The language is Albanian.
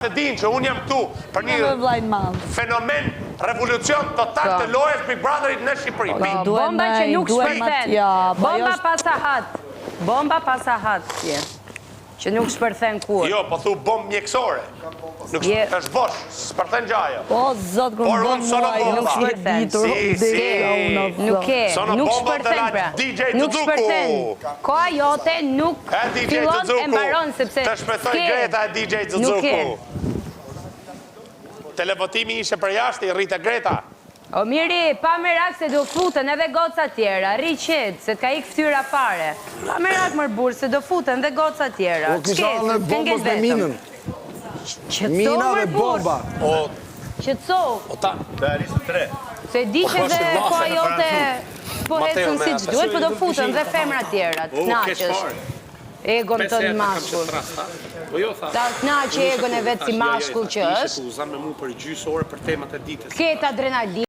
Të dinë që unë jam këtu për një fenomen revolucion total të lojës Big Brotherit në Shqipëri. Bomba që nuk shpërthen. Bomba pasahat. Bomba pasahat. Që nuk shpërthen kur. Jo, po thu bombë mjekësore. Nuk është bosh, shpërthen gjajo. Po, zotë kërë Por unë sono bomba. Nuk shpërthen. Nuk shpërthen pra. Nuk shpërthen. Koa jote nuk fillon e mbaron sepse të shpëtoj Greta e DJ Zuzuku. Televotimi ishe për jashtë, i rritë Greta. O miri, pa merak se do futen edhe goca tjera, ri qetë, se t'ka ik ftyra fare. Pa merak mërbur, se do futen edhe goca tjera. O kisha në bombës me minën. Mina dhe bomba. Qëtëso. O ta. Dhe risë 3. Se di që dhe koa jote po hecën si që duhet, po do futen dhe femra tjera, të knaqës. Egon të një mashkull. Ta knaqë egon e vetë si mashkull që është. Këtë adrenalin.